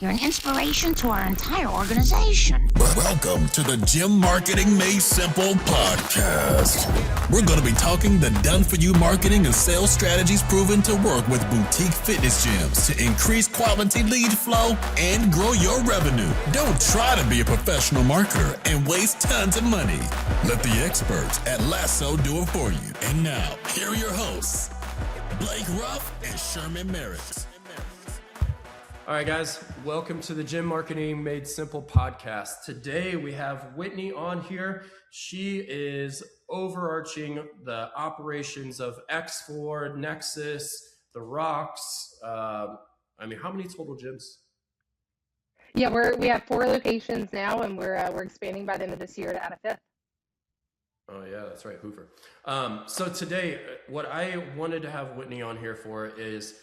You're an inspiration to our entire organization. Welcome to the Gym Marketing Made Simple podcast. We're going to be talking the done-for-you marketing and sales strategies proven to work with boutique fitness gyms to increase quality lead flow and grow your revenue. Don't try to be a professional marketer and waste tons of money. Let the experts at Lasso do it for you. And now, here are your hosts, Blake Ruff and Sherman Merricks. All right, guys, welcome to the Gym Marketing Made Simple podcast. Today we have Whitney on here. She is overarching the operations of X4 Nexus, the Rocks. How many total gyms? Yeah, we have 4 locations now, and we're expanding by the end of this year to add a 5th. Oh yeah, that's right, Hoover. So today, what I wanted to have Whitney on here for is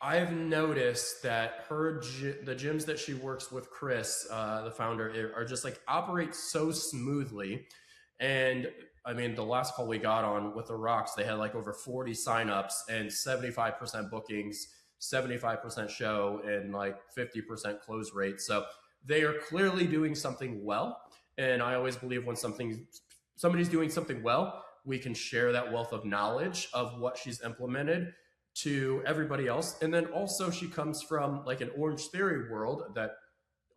I've noticed that the gyms that she works with, Chris, the founder, are just like operate so smoothly. And I mean, the last call we got on with the Rocks, they had like over 40 signups and 75% bookings, 75% show, and like 50% close rate. So they are clearly doing something well. And I always believe when somebody's doing something well, we can share that wealth of knowledge of what she's implemented to everybody else. And then also she comes from like an OrangeTheory world that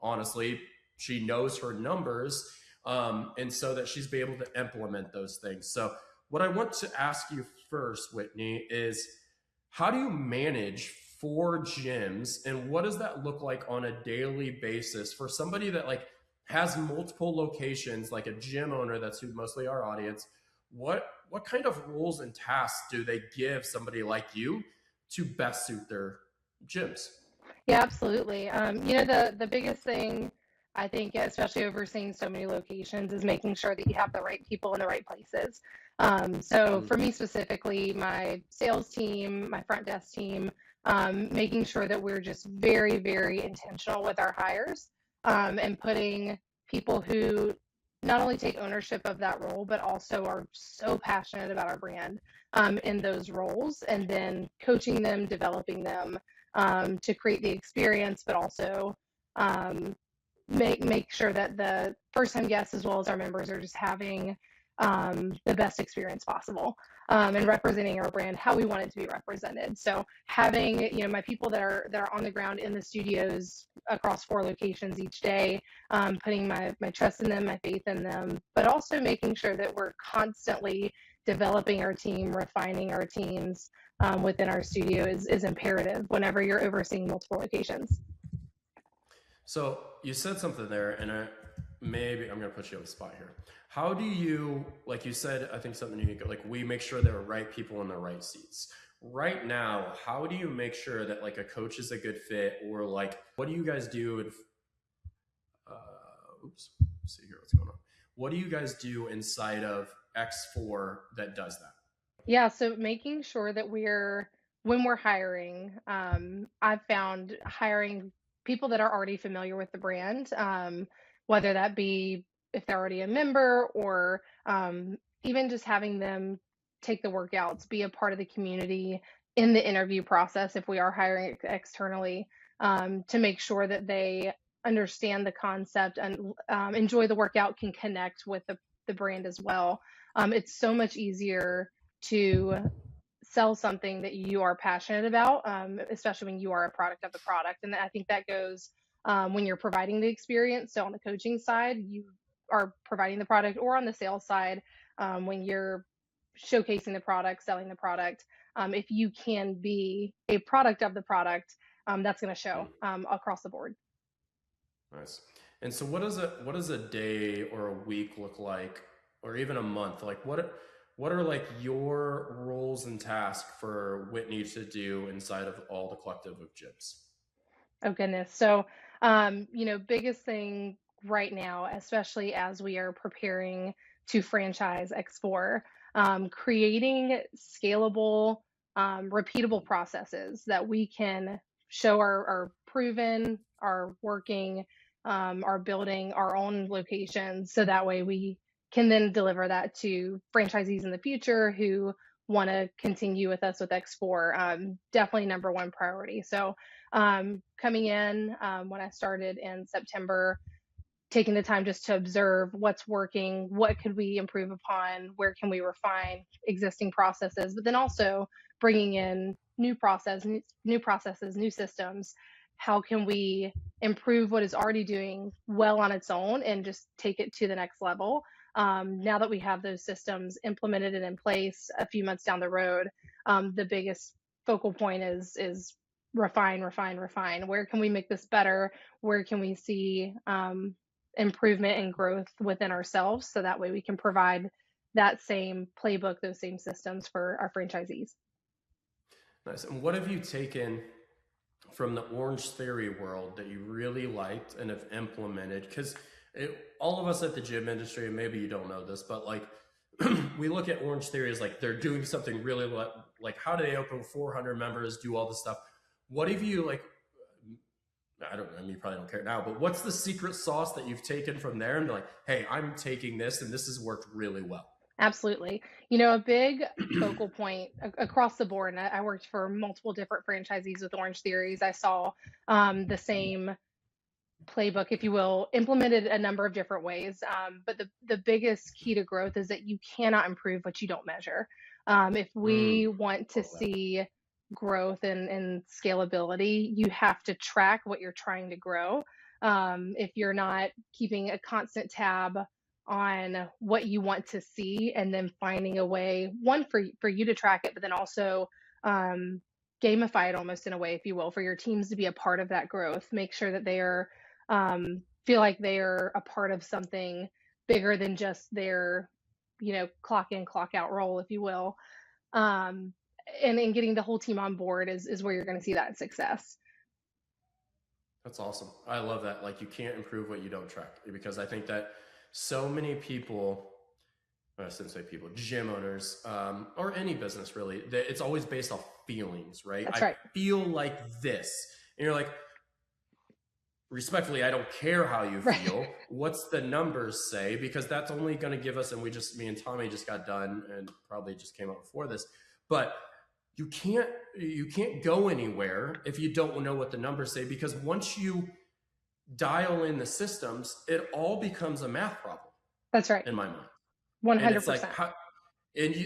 honestly, she knows her numbers. And so that she's be able to implement those things. So what I want to ask you first, Whitney, is how do you manage 4 gyms, and what does that look like on a daily basis for somebody that like has multiple locations, like a gym owner? That's who mostly our audience. What kind of rules and tasks do they give somebody like you to best suit their gyms? Yeah, absolutely. The biggest thing I think, especially overseeing so many locations, is making sure that you have the right people in the right places. So for me specifically, my sales team, my front desk team, making sure that we're just very, very intentional with our hires, and putting people who not only take ownership of that role, but also are so passionate about our brand in those roles, and then coaching them, developing them to create the experience, but also make sure that the first-time guests as well as our members are just having the best experience possible, and representing our brand how we want it to be represented. So having my people that are on the ground in the studios across 4 locations each day, putting my trust in them, my faith in them, but also making sure that we're constantly developing our team, refining our teams within our studio is imperative whenever you're overseeing multiple locations. So you said something there, and I'm going to put you on the spot here. How do you, like you said, I think something unique, like we make sure there are right people in the right seats. Right now, how do you make sure that like a coach is a good fit, or like, what do you guys do? See here, what's going on. What do you guys do inside of X4 that does that? Yeah, so making sure that when we're hiring, I've found hiring people that are already familiar with the brand, whether that be if they're already a member, or even just having them take the workouts, be a part of the community in the interview process if we are hiring externally, to make sure that they understand the concept and enjoy the workout, can connect with the brand as well. It's so much easier to sell something that you are passionate about, especially when you are a product of the product. And I think that goes when you're providing the experience. So on the coaching side, you are providing the product, or on the sales side, when you're showcasing the product, selling the product, if you can be a product of the product, that's going to show across the board. Nice. And so what does a day or a week look like, or even a month? Like what are like your roles and tasks for Whitney to do inside of all the collective of gyms? Oh goodness. So, biggest thing right now, especially as we are preparing to franchise X4, creating scalable, repeatable processes that we can show are proven, are working, are building our own locations. So that way we can then deliver that to franchisees in the future who want to continue with us with X4. Definitely number one priority. So Coming in when I started in September, taking the time just to observe what's working, what could we improve upon, where can we refine existing processes, but then also bringing in new processes, new systems. How can we improve what is already doing well on its own and just take it to the next level? Now that we have those systems implemented and in place a few months down the road, the biggest focal point is refine, refine, refine. Where can we make this better? Where can we see improvement and growth within ourselves, so that way we can provide that same playbook, those same systems for our franchisees. Nice. And what have you taken from the OrangeTheory world that you really liked and have implemented? Because all of us at the gym industry, and maybe you don't know this, but like we look at OrangeTheory as like they're doing something really like how do they open 400 members, do all this stuff? What have you like? I don't know, I mean, you probably don't care now, but what's the secret sauce that you've taken from there and be like, hey, I'm taking this and this has worked really well? Absolutely. You know, a big focal point across the board, and I worked for multiple different franchisees with OrangeTheories. I saw the same playbook, if you will, implemented a number of different ways. But the biggest key to growth is that you cannot improve what you don't measure. If we want to see growth and scalability, you have to track what you're trying to grow. If you're not keeping a constant tab on what you want to see and then finding a way, one, for you to track it, but then also gamify it almost in a way, if you will, for your teams to be a part of that growth. Make sure that they are feel like they are a part of something bigger than just their, clock in, clock out role, if you will. And getting the whole team on board is where you're going to see that success. That's awesome. I love that. Like, you can't improve what you don't track, because I think that so many people, I shouldn't say people, gym owners, or any business really, it's always based off feelings, right? That's right. I feel like this. And you're like, respectfully, I don't care how you feel. Right. What's the numbers say? Because that's only going to give us, and me and Tommy just got done and probably just came out before this, but you can't go anywhere if you don't know what the numbers say, because once you dial in the systems, it all becomes a math problem. That's right. In my mind. 100%. And it's like,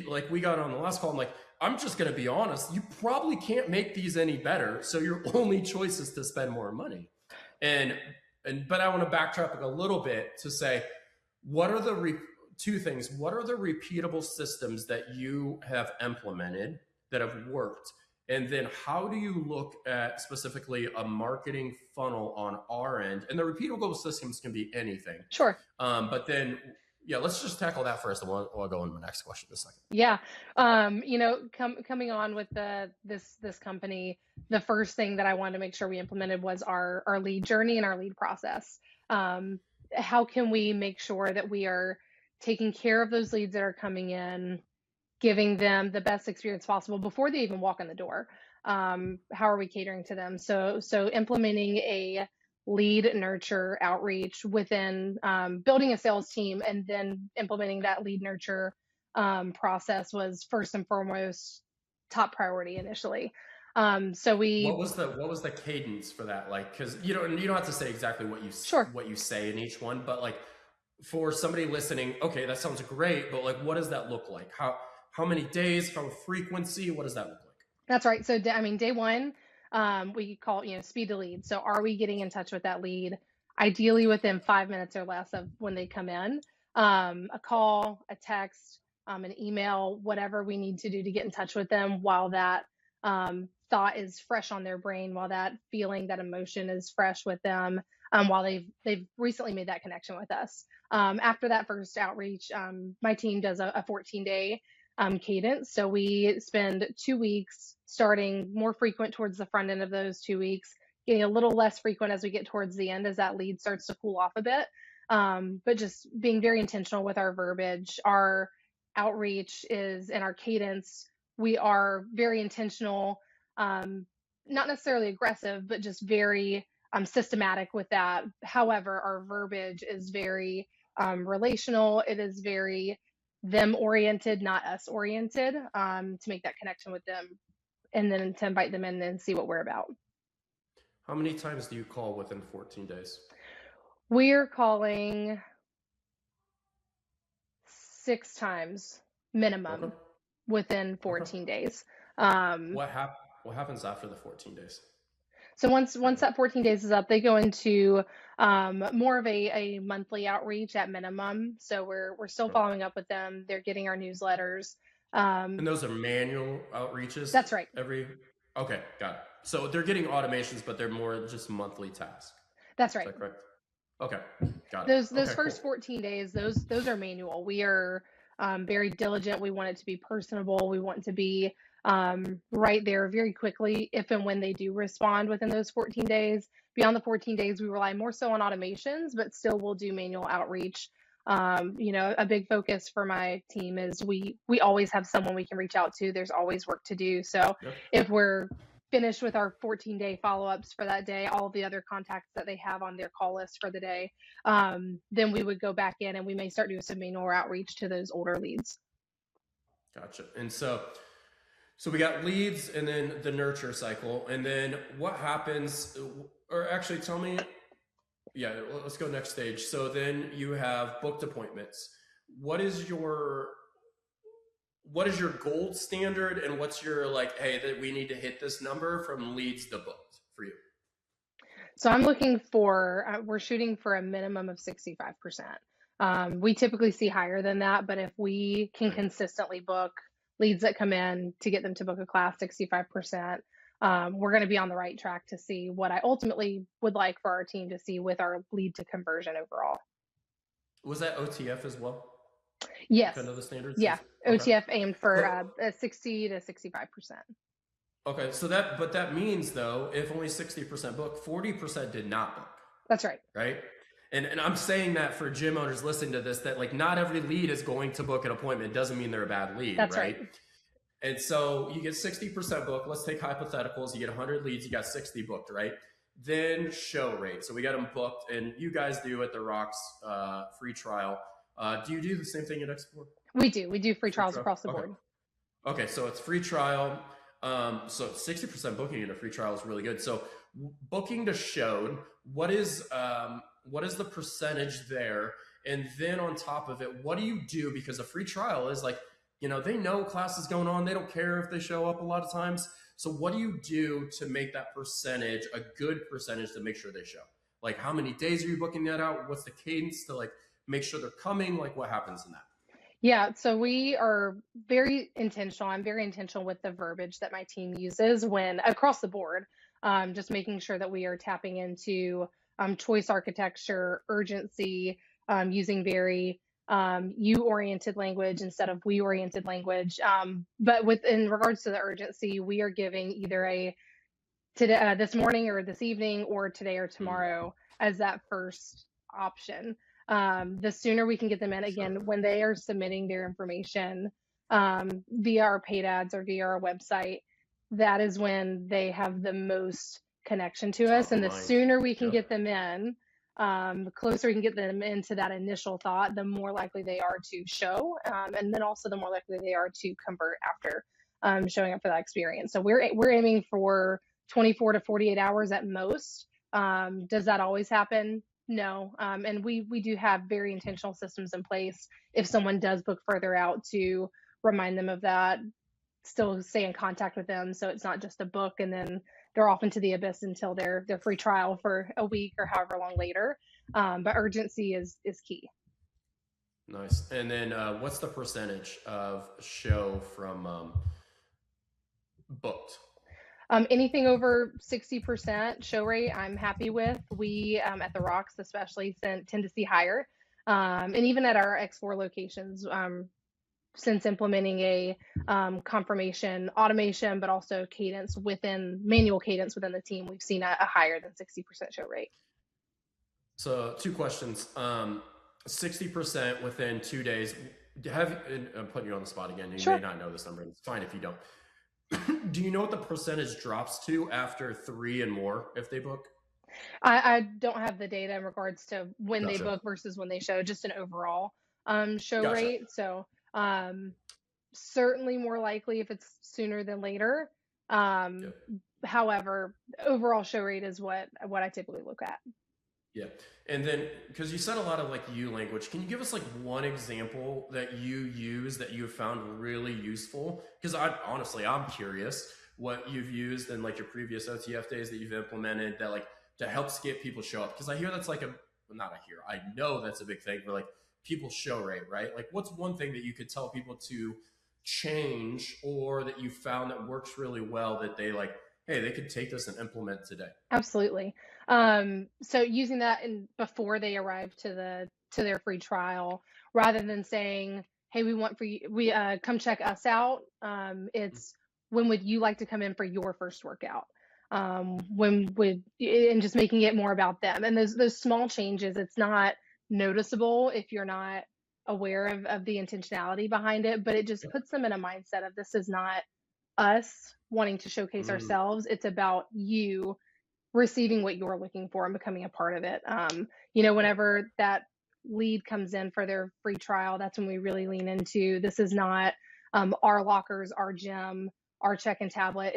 like we got on the last call, I'm like, I'm just going to be honest. You probably can't make these any better. So your only choice is to spend more money. But I want to backtrack a little bit to say, what are the two things? What are the repeatable systems that you have implemented that have worked? And then how do you look at specifically a marketing funnel on our end? And the repeatable systems can be anything. Sure. But then, yeah, let's just tackle that first, and we'll go into my next question in a second. Yeah. Coming on with this company, the first thing that I wanted to make sure we implemented was our lead journey and our lead process. How can we make sure that we are taking care of those leads that are coming in, giving them the best experience possible before they even walk in the door? How are we catering to them? So implementing a lead nurture outreach within building a sales team, and then implementing that lead nurture process was first and foremost top priority initially. So what was the cadence for that? Like, because you don't have to say exactly what you say in each one, but like for somebody listening, okay, that sounds great, but like, what does that look like? How many days, how frequency, what does that look like? That's right. So day one, we call it, speed to lead. So are we getting in touch with that lead, ideally within 5 minutes or less of when they come in? A call, a text, an email, whatever we need to do to get in touch with them while that thought is fresh on their brain, while that feeling, that emotion is fresh with them, while they've recently made that connection with us. After that first outreach, my team does a 14-day cadence. So we spend 2 weeks starting more frequent towards the front end of those 2 weeks, getting a little less frequent as we get towards the end, as that lead starts to cool off a bit. But just being very intentional with our verbiage. Our outreach is, and our cadence, we are very intentional, not necessarily aggressive, but just very systematic with that. However, our verbiage is very relational. It is very them oriented, not us oriented, to make that connection with them, and then to invite them in and see what we're about. How many times do you call within 14 days? We're calling 6 times minimum Okay. within Okay. 14 days. What happens after the 14 days? So once that 14 days is up, they go into more of a monthly outreach at minimum. So we're still Okay. following up with them. They're getting our newsletters. And those are manual outreaches That's right. okay, got it. So they're getting automations, but they're more just monthly tasks. That's Is right. that correct? Okay, got it. Those Okay, first cool. 14 days, those are manual. We are very diligent. We want it to be personable. We want to be right there very quickly if and when they do respond within those 14 days. Beyond the 14 days, we rely more so on automations, but still we'll do manual outreach. A big focus for my team is we always have someone we can reach out to. There's always work to do. So Yep. if we're finished with our 14-day follow-ups for that day, all of the other contacts that they have on their call list for the day, then we would go back in and we may start doing some manual outreach to those older leads. Gotcha. And so we got leads and then the nurture cycle. And then what happens, or actually tell me, yeah, let's go next stage. So then you have booked appointments. What is your gold standard, and what's your hey, that we need to hit this number from leads to booked for you? So I'm looking for, we're shooting for a minimum of 65%. We typically see higher than that, but if we can consistently book leads that come in to get them to book a class 65%, we're going to be on the right track to see what I ultimately would like for our team to see with our lead to conversion overall. Was that OTF as well? Yes. Kind of the standards? Yeah. Okay. OTF aimed for 60 to 65%. Okay. So that means though, if only 60% booked, 40% did not book. That's right. Right. And I'm saying that for gym owners listening to this, that not every lead is going to book an appointment. It doesn't mean they're a bad lead. That's right. And so you get 60% booked. Let's take hypotheticals. You get 100 leads, you got 60 booked, right? Then show rate. So we got them booked, and you guys do at the Rocks free trial. Do you do the same thing at X4? We do. We do free trials across the board. Okay, so it's free trial. So 60% booking in a free trial is really good. So booking to showed, what is the percentage there? And then on top of it, what do you do? Because a free trial is they know class is going on. They don't care if they show up a lot of times. So what do you do to make that percentage a good percentage to make sure they show? How many days are you booking that out? What's the cadence to make sure they're coming? What happens in that? Yeah, so we are very intentional. I'm very intentional with the verbiage that my team uses when across the board, just making sure that we are tapping into choice architecture, urgency, using very you-oriented language instead of we-oriented language. But in regards to the urgency, we are giving either today, this morning or this evening, or today or tomorrow as that first option. The sooner we can get them in, again, when they are submitting their information via our paid ads or via our website, that is when they have the most connection to us. And the sooner we can get them in, the closer we can get them into that initial thought, the more likely they are to show, and then also the more likely they are to convert after showing up for that experience. So we're aiming for 24 to 48 hours at most. Does that always happen? No. And we do have very intentional systems in place. If someone does book further out, to remind them of that, still stay in contact with them. So it's not just a book and then they're off into the abyss until their free trial for a week or however long later. But urgency is key. Nice. And then what's the percentage of show from booked? Anything over 60% show rate, I'm happy with. We at the Rocks especially tend to see higher. And even at our X4 locations, since implementing a confirmation automation, but also manual cadence within the team, we've seen a higher than 60% show rate. So 2 questions. 60% within 2 days. I'm putting you on the spot again. You may not know this number. It's fine if you don't. Do you know what the percentage drops to after 3 and more if they book? I don't have the data in regards to when they book versus when they show, just an overall show rate. So certainly more likely if it's sooner than later. However, overall show rate is what I typically look at. Yeah. And then, because you said a lot of like you language, can you give us like one example that you use that you found really useful? Because I'm curious what you've used in like your previous OTF days that you've implemented that like to help get people show up. Because I hear that's like I know that's a big thing for like people show rate, right? Like what's one thing that you could tell people to change or that you found that works really well that they like, hey, they could take this and implement today? Absolutely. So using that before they arrive to their free trial, rather than saying, "Hey, we come check us out." It's when would you like to come in for your first workout? And just making it more about them. And those small changes, it's not noticeable if you're not aware of the intentionality behind it, but it just puts them in a mindset of this is not us wanting to showcase ourselves. It's about you receiving what you're looking for and becoming a part of it. Whenever that lead comes in for their free trial, that's when we really lean into this is not our lockers, our gym, our check-in tablet.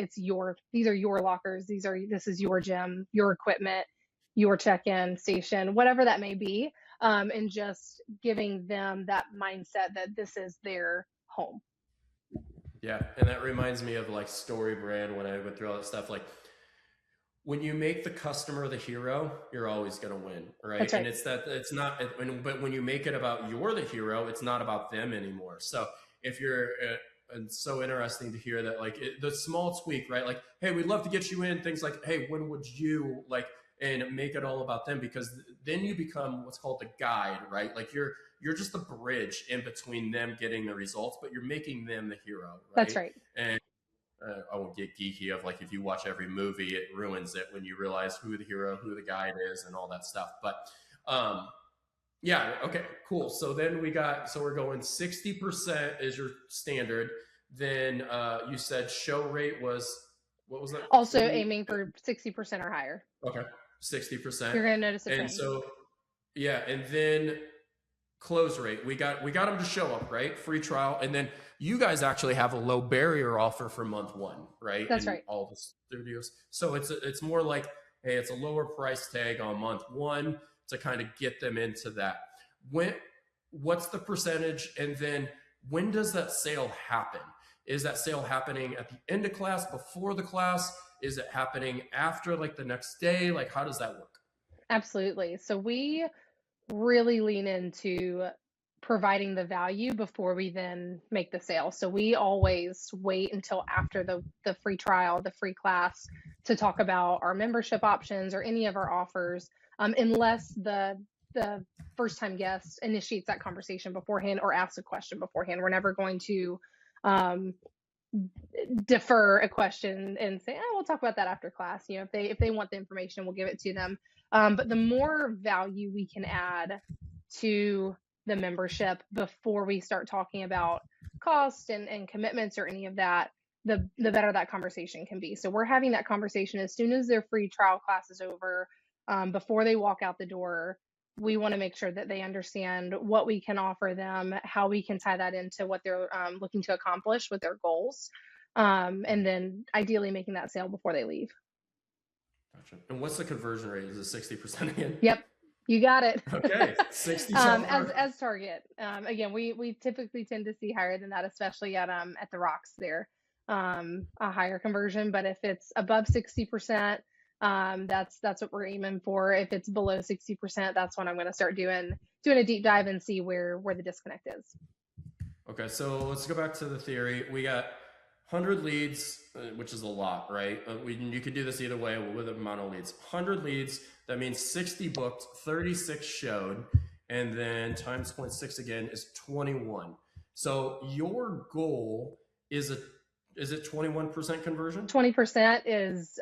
These are your lockers. This is your gym, your equipment, your check-in station, whatever that may be. And just giving them that mindset that this is their home. Yeah. And that reminds me of like story brand when I went through all that stuff. Like when you make the customer the hero, you're always going to win. Right. That's right. And but when you make it about you're the hero, it's not about them anymore. So if you're, and so interesting to hear that like the small tweak, right? Like, hey, we'd love to get you in, things like, hey, when would you like, and make it all about them, because then you become what's called the guide, right? Like you're just the bridge in between them getting the results, but you're making them the hero, right? That's right. And I won't get geeky of like, if you watch every movie, it ruins it when you realize who the hero, who the guide is and all that stuff. But yeah, okay, cool. So then we're going 60% is your standard. Then you said show rate was, what was that? Also aiming for 60% or higher. Okay, 60%. You're going to notice a trend. And so, yeah, and then close rate. We got them to show up, right? Free trial. And then you guys actually have a low barrier offer for month one, right? That's right. All the studios. So it's more like, hey, it's a lower price tag on month one to kind of get them into that. What's the percentage? And then when does that sale happen? Is that sale happening at the end of class, before the class? Is it happening after, like the next day? Like, how does that work? Absolutely. So we really lean into providing the value before we then make the sale. So we always wait until after the free trial, the free class, to talk about our membership options or any of our offers, unless the first time guest initiates that conversation beforehand or asks a question beforehand. We're never going to defer a question and say, we'll talk about that after class. If they want the information, we'll give it to them. But the more value we can add to the membership before we start talking about cost and commitments or any of that, the better that conversation can be. So we're having that conversation as soon as their free trial class is over, before they walk out the door. We want to make sure that they understand what we can offer them, how we can tie that into what they're looking to accomplish with their goals, and then ideally making that sale before they leave. Gotcha. And what's the conversion rate? Is it 60% again? Yep. You got it. Okay. 60 as target. Again, we typically tend to see higher than that, especially at the rocks there, a higher conversion. But if it's above 60%, that's what we're aiming for. If it's below 60%, that's when I'm going to start doing a deep dive and see where the disconnect is. Okay. So let's go back to the theory. We got 100 leads, which is a lot, right? You could do this either way with a amount of leads. 100 leads, that means 60 booked, 36 showed, and then times 0.6 again is 21. So your goal is it 21% conversion? 20% is,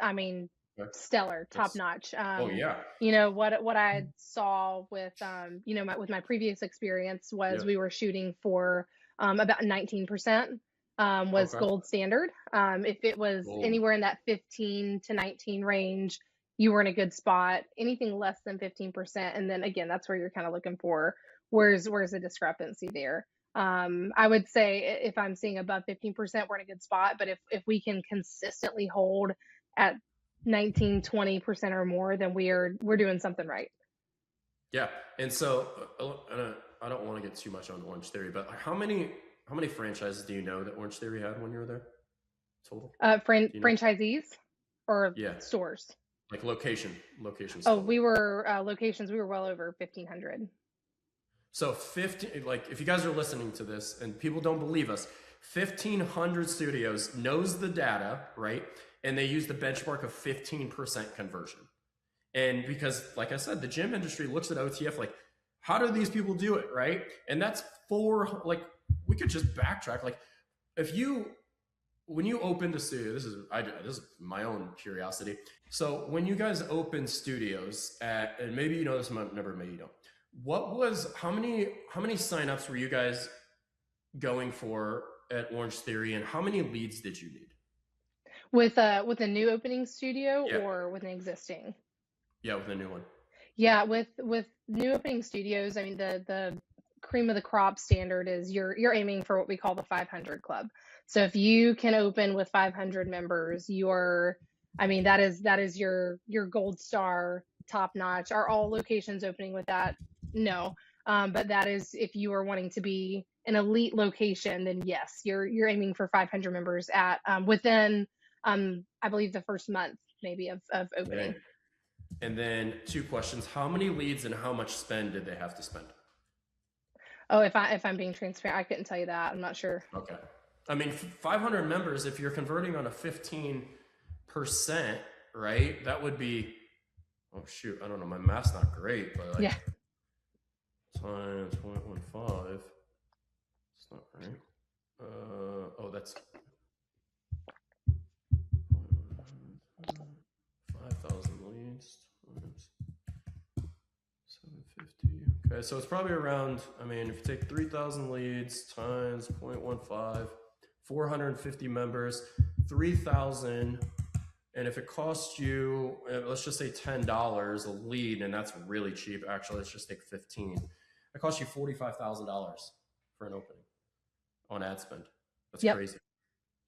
stellar, top notch. Oh yeah. What I saw with with my previous experience was we were shooting for about 19%. Was gold standard. If it was anywhere in that 15 to 19 range, you were in a good spot. Anything less than 15%, and then again, that's where you're kind of looking for where's the discrepancy there. I would say if I'm seeing above 15%, we're in a good spot. But if we can consistently hold at 19, 20% or more, then we're doing something right. Yeah. And so I don't want to get too much on OrangeTheory, but how many franchises do you know that OrangeTheory had when you were there total? Franchisees or Yeah. stores? Like locations. Oh, we were locations. We were well over 1,500. So 50, like if you guys are listening to this and people don't believe us, 1,500 studios knows the data, right? And they use the benchmark of 15% conversion. And because, like I said, the gym industry looks at OTF like, how do these people do it, right? And that's like, we could just backtrack. Like, when you opened a studio, this is my own curiosity. So when you guys open studios and maybe you know this number, maybe you don't. How many signups were you guys going for at OrangeTheory, and how many leads did you need? With a new opening studio or with an existing? Yeah, with a new one. Yeah, with new opening studios, I mean the cream of the crop standard is you're aiming for what we call the 500 club. So if you can open with 500 members, that is your gold star, top notch. Are all locations opening with that? No. But that is, if you are wanting to be an elite location, then yes, you're aiming for 500 members at within I believe the first month maybe of opening. Okay. And then 2 questions: how many leads and how much spend did they have to spend? Oh, if I'm being transparent, I couldn't tell you that. I'm not sure. Okay. I mean, 500 members, if you're converting on a 15%, right? That would be, oh shoot, I don't know, my math's not great, but like times 0.15. It's not right. That's 5,000 leads times 750. Okay, so it's probably around, I mean, if you take 3,000 leads times 0.15, 450 members, 3,000. And if it costs you, let's just say $10 a lead, and that's really cheap. Actually, let's just take 15. It costs you $45,000 for an opening on ad spend. That's crazy.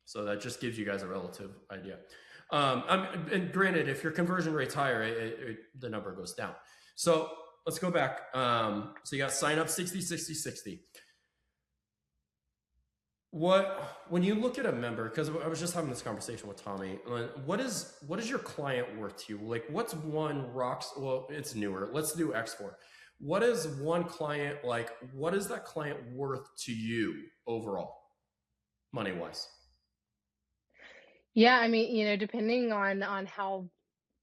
So that just gives you guys a relative idea. And granted, if your conversion rate's higher, the number goes down. So let's go back. So you got sign up 60, 60, 60. When you look at a member, because I was just having this conversation with Tommy, what is your client worth to you? Like, what's one well, it's newer. Let's do X4. What is one client like? What is that client worth to you overall, money wise? Yeah, I mean, depending on how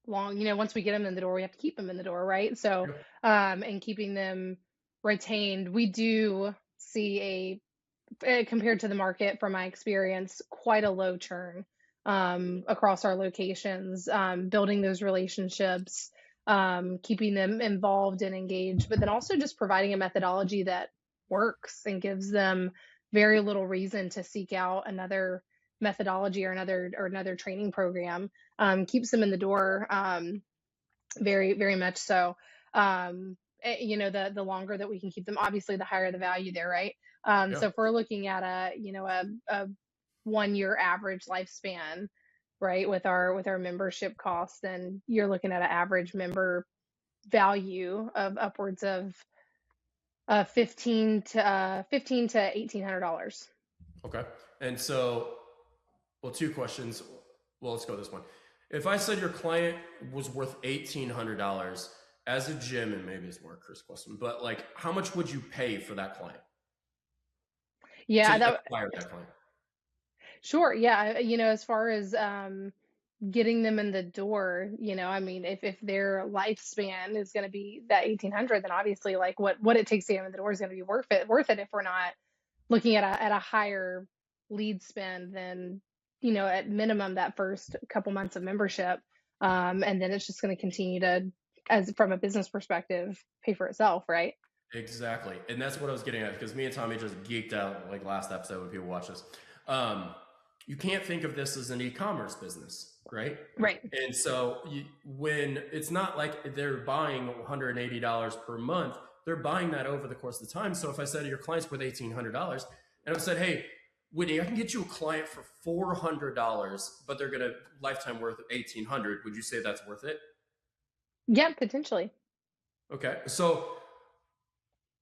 long, once we get them in the door, we have to keep them in the door, right? So, and keeping them retained, we do see compared to the market, from my experience, quite a low churn across our locations, building those relationships, keeping them involved and engaged, but then also just providing a methodology that works and gives them very little reason to seek out another methodology or another training program. Keeps them in the door, very, very much so. The longer that we can keep them, obviously the higher the value there, right? So if we're looking at a 1 year average lifespan, right, with our membership costs, then you're looking at an average member value of upwards of $1,500 to $1,800. Okay. And so, well, 2 questions. Well, let's go this one. If I said your client was worth $1,800 as a gym, and maybe it's more a Chris question, but like, how much would you pay for that client? Yeah, that client. Sure. Yeah. As far as getting them in the door, I mean, if their lifespan is going to be that 1,800, then obviously like what it takes to get them in the door is going to be worth it if we're not looking at a higher lead spend than, at minimum that first couple months of membership. And then it's just going to continue to, as from a business perspective, pay for itself, right? Exactly. And that's what I was getting at, because me and Tommy just geeked out like last episode when people watch this. You can't think of this as an e-commerce business, right? Right. And so when it's not like they're buying $180 per month, they're buying that over the course of the time. So if I said your client's worth $1,800 and I said, hey, Whitney, I can get you a client for $400, but they're going to lifetime worth of $1,800. Would you say that's worth it? Yeah, potentially. Okay. So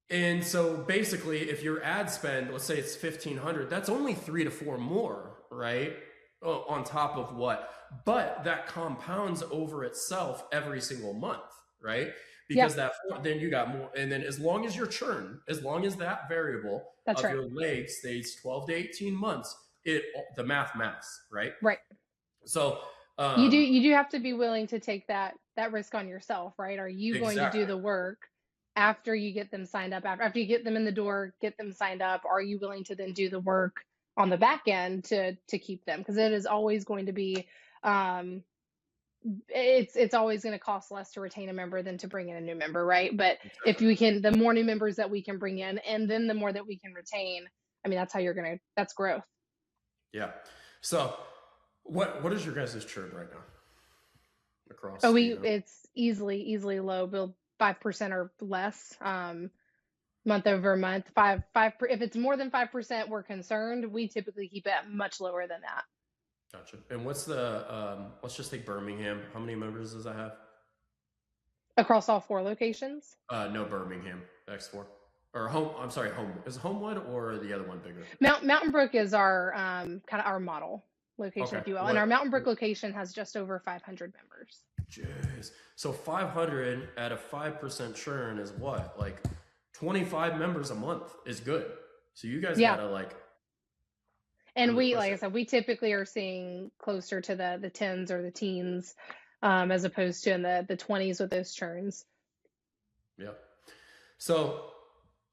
basically, if your ad spend, let's say it's 1,500, that's only 3 to 4 more, right? Oh, on top of what? But that compounds over itself every single month, right? Because then you got more. And then as long as your churn, as long as that variable of your leg stays 12 to 18 months, the maths, right? Right. So you do have to be willing to take that risk on yourself, right? Are you going to do the work after you get them signed up, after you get them in the door, get them signed up? Are you willing to then do the work on the back end to keep them? Because it is always going to be it's always going to cost less to retain a member than to bring in a new member, right? But if we can, the more new members that we can bring in, and then the more that we can retain, I mean, that's growth. Yeah. So what is your guys' churn right now across? It's easily low, build 5% or less, month over month. 5. If it's more than 5%, we're concerned. We typically keep it much lower than that. Gotcha. And what's the let's just take Birmingham. How many members does that have? Across all 4 locations? No, Birmingham X4 or home. I'm sorry, home. Is Homewood or the other one bigger? Mountain Brook is our kind of our model location, if you will. And our Mountain Brook location has just over 500 members. Jeez. So 500 at a 5% churn is what? Like 25 members a month is good. So you guys gotta like. And we, like I said, we typically are seeing closer to the 10s or the teens, as opposed to in the 20s with those churns. Yeah. So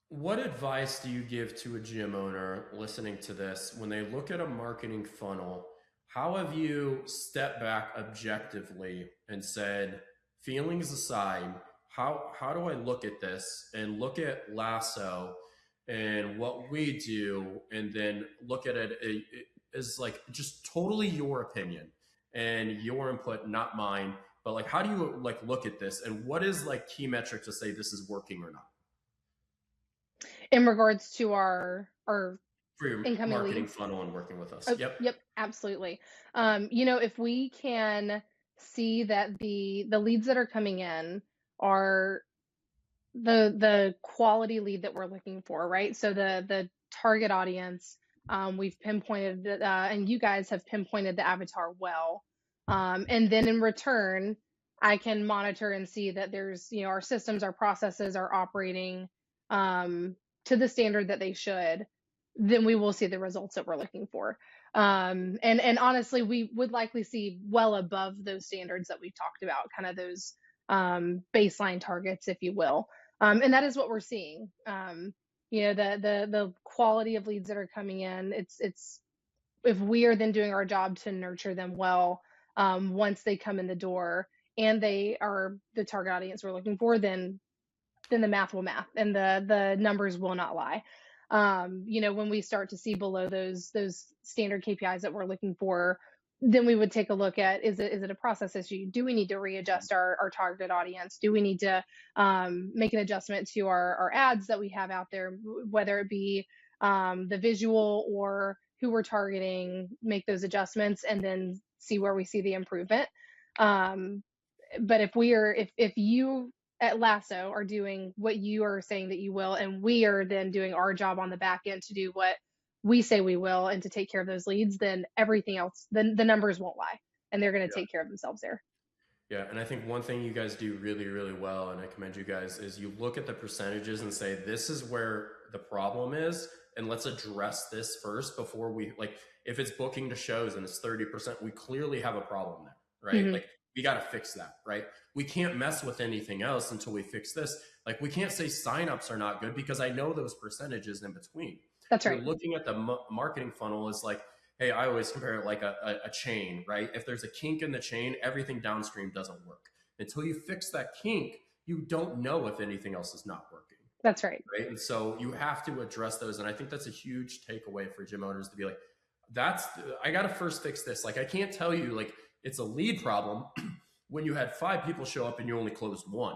what advice do you give to a gym owner listening to this when they look at a marketing funnel? How have you stepped back objectively and said, feelings aside, how do I look at this and look at Lasso and what we do, and then look at it as like just totally your opinion and your input, not mine, but like, how do you like look at this, and what is like key metric to say this is working or not? In regards to our for your incoming marketing leads funnel and working with us. Yep, absolutely. If we can see that the leads that are coming in are the quality lead that we're looking for, right? So the target audience, we've pinpointed and you guys have pinpointed the avatar well, and then in return I can monitor and see that there's our systems, our processes are operating to the standard that they should. Then we will see the results that we're looking for, and honestly we would likely see well above those standards that we've talked about, kind of those baseline targets, if you will. And that is what we're seeing. The quality of leads that are coming in, it's if we are then doing our job to nurture them well, once they come in the door and they are the target audience we're looking for, then the math will math and the numbers will not lie. When we start to see below those standard KPIs that we're looking for, then we would take a look at, is it a process issue? Do we need to readjust our targeted audience? Do we need to make an adjustment to our ads that we have out there, whether it be the visual or who we're targeting, make those adjustments and then see where we see the improvement. But if you at Lasso are doing what you are saying that you will, and we are then doing our job on the back end to do what we say we will and to take care of those leads, then everything else, then the numbers won't lie and they're going to take care of themselves there. Yeah. And I think one thing you guys do really, really well, and I commend you guys, is you look at the percentages and say, this is where the problem is, and let's address this first before we, like, if it's booking to shows and it's 30%, we clearly have a problem there, right? Mm-hmm. Like, we got to fix that, right? We can't mess with anything else until we fix this. Like, we can't say signups are not good because I know those percentages in between. That's right. You're looking at the marketing funnel is like, hey, I always compare it like a chain, right? If there's a kink in the chain, everything downstream doesn't work. Until you fix that kink, you don't know if anything else is not working. That's right. Right. And so you have to address those. And I think that's a huge takeaway for gym owners to be like, I got to first fix this. Like, I can't tell you like it's a lead problem when you had 5 people show up and you only closed 1.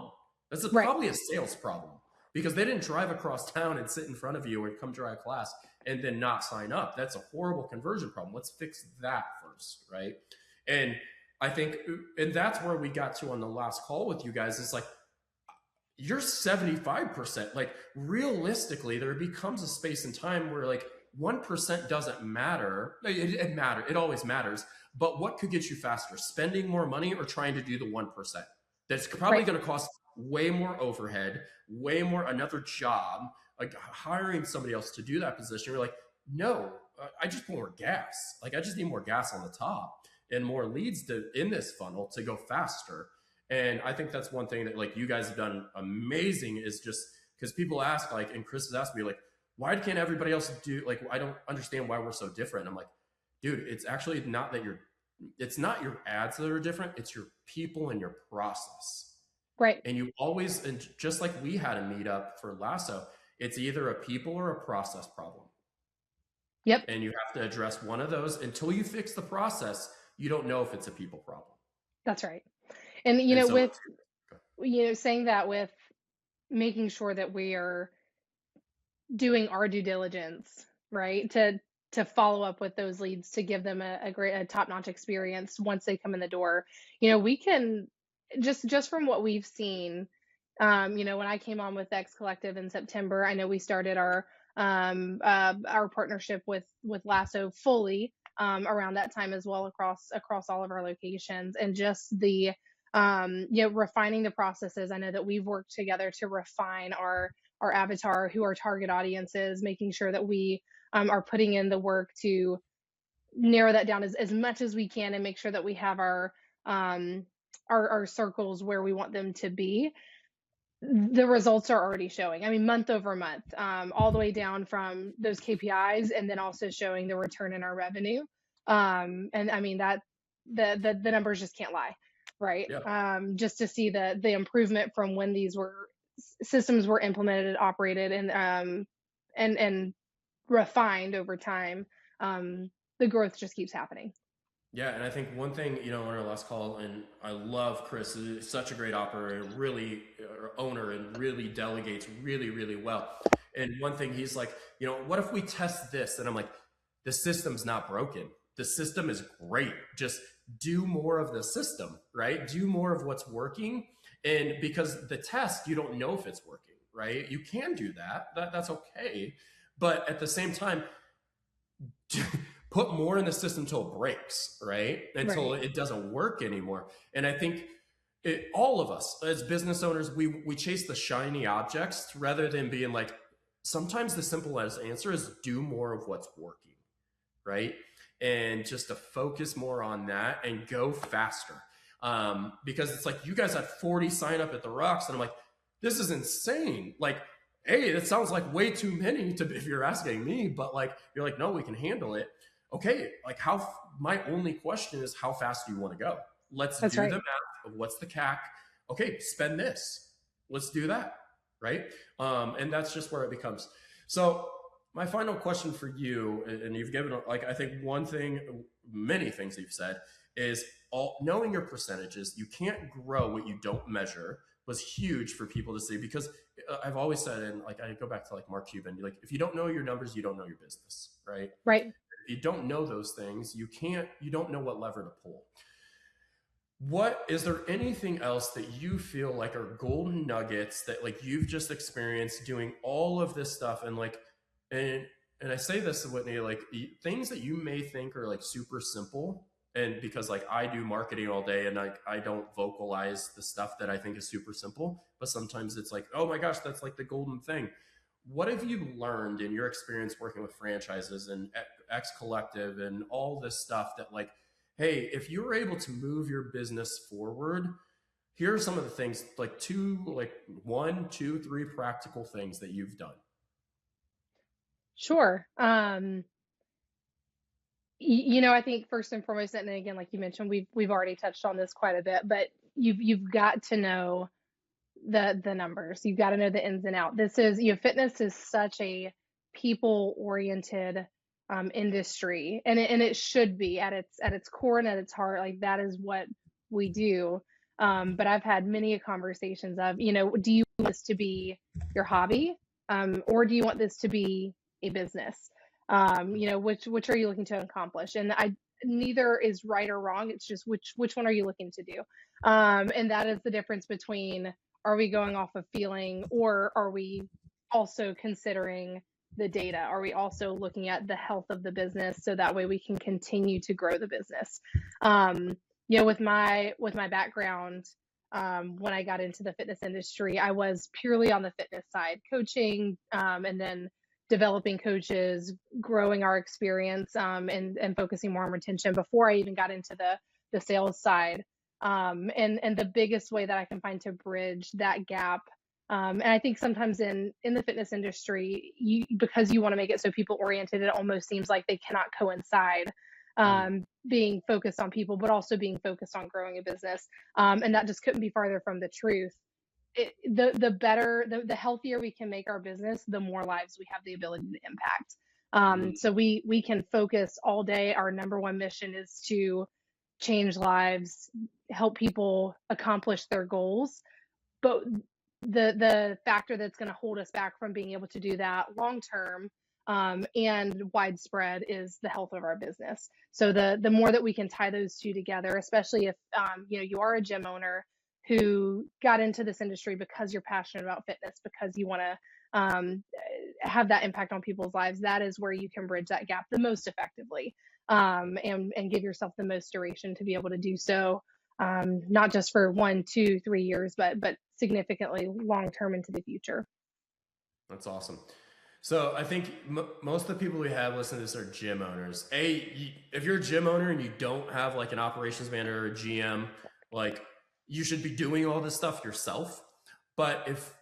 That's probably a sales problem. Because they didn't drive across town and sit in front of you or come try a class and then not sign up. That's a horrible conversion problem. Let's fix that first, right? And I think, and that's where we got to on the last call with you guys, is like, you're 75%. Like, realistically, there becomes a space and time where like 1% doesn't matter. It always matters. But what could get you faster? Spending more money or trying to do the 1%? That's probably going to cost way more overhead, way more another job, like hiring somebody else to do that position. You're like, no, I just want more gas. Like, I just need more gas on the top and more leads in this funnel to go faster. And I think that's one thing that like you guys have done amazing, is just because people ask, like, and Chris has asked me, like, why can't everybody else do, like, I don't understand why we're so different. And I'm like, dude, it's actually not that it's not your ads that are different. It's your people and your process. Right. And you always, and just like we had a meetup for Lasso, it's either a people or a process problem. Yep. And you have to address one of those. Until you fix the process, you don't know if it's a people problem. That's right. And, you know, with, you know, saying that, with making sure that we are doing our due diligence, right, to follow up with those leads, to give them a top-notch experience once they come in the door. You know, we can just from what we've seen, you know, when I came on with X Collective in September, I know we started our partnership with Lasso fully around that time as well, across all of our locations. And just the you know, refining the processes. I know that we've worked together to refine our avatar, who our target audience is, making sure that we are putting in the work to narrow that down as much as we can, and make sure that we have our circles where we want them to be. The results are already showing. I mean, month over month, all the way down from those KPIs, and then also showing the return in our revenue. And I mean, that the numbers just can't lie, right? Yeah. Just to see the improvement from when these systems were implemented, operated, and refined over time. The growth just keeps happening. Yeah, and I think one thing, you know, on our last call, and I love Chris, is such a great operator, really owner, and really delegates really, really well. And one thing he's like, you know, what if we test this? And I'm like, the system's not broken. The system is great. Just do more of the system, right? Do more of what's working. And because the test, you don't know if it's working, right? You can do that. That's okay. But at the same time, put more in the system until it breaks, right? Until it doesn't work anymore. And I think all of us as business owners, we chase the shiny objects rather than being like, sometimes the simplest answer is do more of what's working, right? And just to focus more on that and go faster. Because it's like, you guys had 40 sign up at the Rocks, and I'm like, this is insane. Like, hey, that sounds like way too many if you're asking me, but like, you're like, no, we can handle it. Okay, like my only question is, how fast do you want to go? Let's do the math of what's the CAC. Okay, spend this. Let's do that, right? And that's just where it becomes. So my final question for you, and you've given, like, I think one thing, many things you've said, is knowing your percentages. You can't grow what you don't measure was huge for people to see, because I've always said, and like I go back to like Mark Cuban, like, if you don't know your numbers, you don't know your business, right? Right. If you don't know those things, you don't know what lever to pull. What is there anything else that you feel like are golden nuggets that like you've just experienced doing all of this stuff, and like, and I say this to Whitney, like things that you may think are like super simple, and because like I do marketing all day and I don't vocalize the stuff that I think is super simple, but sometimes it's like, oh my gosh, that's like the golden thing. What have you learned in your experience working with franchises and X Collective and all this stuff that like, hey, if you were able to move your business forward, here are some of the things, like 1, 2, 3 practical things that you've done. Sure. You know, I think first and foremost, and again, like you mentioned, we've already touched on this quite a bit, but you've got to know the numbers. You've got to know the ins and outs. This is, you know, fitness is such a people-oriented industry, and it should be at its core and at its heart. Like, that is what we do. But I've had many conversations of, you know, do you want this to be your hobby, or do you want this to be a business? Which are you looking to accomplish? And neither is right or wrong. It's just which one are you looking to do? And that is the difference between, are we going off of feeling, or are we also considering the data? Are we also looking at the health of the business so that way we can continue to grow the business? With my background, when I got into the fitness industry, I was purely on the fitness side, coaching, and then developing coaches, growing our experience, and focusing more on retention before I even got into the sales side. And the biggest way that I can find to bridge that gap, and I think sometimes in the fitness industry, because you want to make it so people oriented, it almost seems like they cannot coincide, being focused on people, but also being focused on growing a business. And that just couldn't be farther from the truth. The healthier we can make our business, the more lives we have the ability to impact. So we can focus all day. Our number one mission is to change lives, help people accomplish their goals. But the factor that's going to hold us back from being able to do that long term, and widespread, is the health of our business. So the more that we can tie those two together, especially if you are a gym owner who got into this industry because you're passionate about fitness, because you want to have that impact on people's lives, that is where you can bridge that gap the most effectively, and give yourself the most duration to be able to do so, not just for 1, 2, 3 years, but significantly long term into the future. That's awesome. So I think most of the people we have listening to this are gym owners. If you're a gym owner and you don't have like an operations manager or a GM, like, you should be doing all this stuff yourself. But if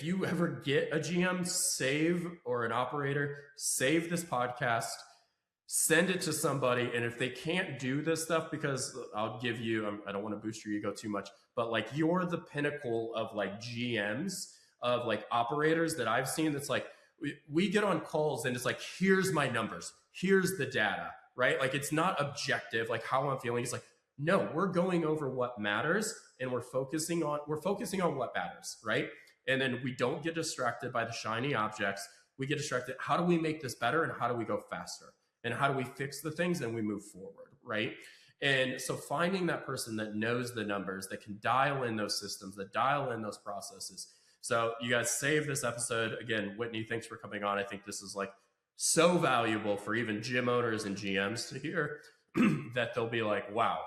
you ever get a GM, or an operator, save this podcast, send it to somebody. And if they can't do this stuff, because I'll give you, I don't want to boost your ego too much, but like, you're the pinnacle of like GMs, of like operators that I've seen. That's like, we get on calls and it's like, here's my numbers, here's the data, right? Like, it's not objective, like how I'm feeling. It's like, no, we're going over what matters, and we're focusing on what matters, right? And then we don't get distracted by the shiny objects. We get distracted. How do we make this better, and how do we go faster? And how do we fix the things, and we move forward, right? And so finding that person that knows the numbers, that can dial in those systems, that dial in those processes. So you guys save this episode. Again, Whitney, thanks for coming on. I think this is like so valuable for even gym owners and GMs to hear, that they'll be like, wow,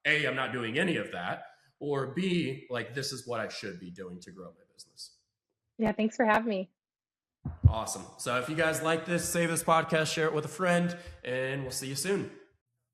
A, I'm not doing any of that, or B, like, this is what I should be doing to grow my business. Yeah, thanks for having me. Awesome. So if you guys like this, save this podcast, share it with a friend, and we'll see you soon.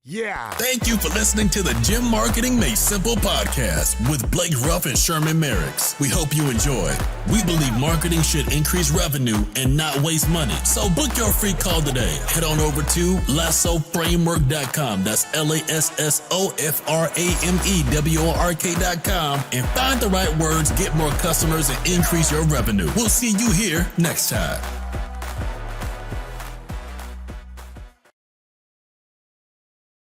Yeah. Thank you for listening to the Gym Marketing Made Simple podcast with Blake Ruff and Sherman Merricks. We hope you enjoy. We believe marketing should increase revenue and not waste money. So book your free call today. Head on over to lassoframework.com. That's lassoframework.com, and find the right words, get more customers, and increase your revenue. We'll see you here next time.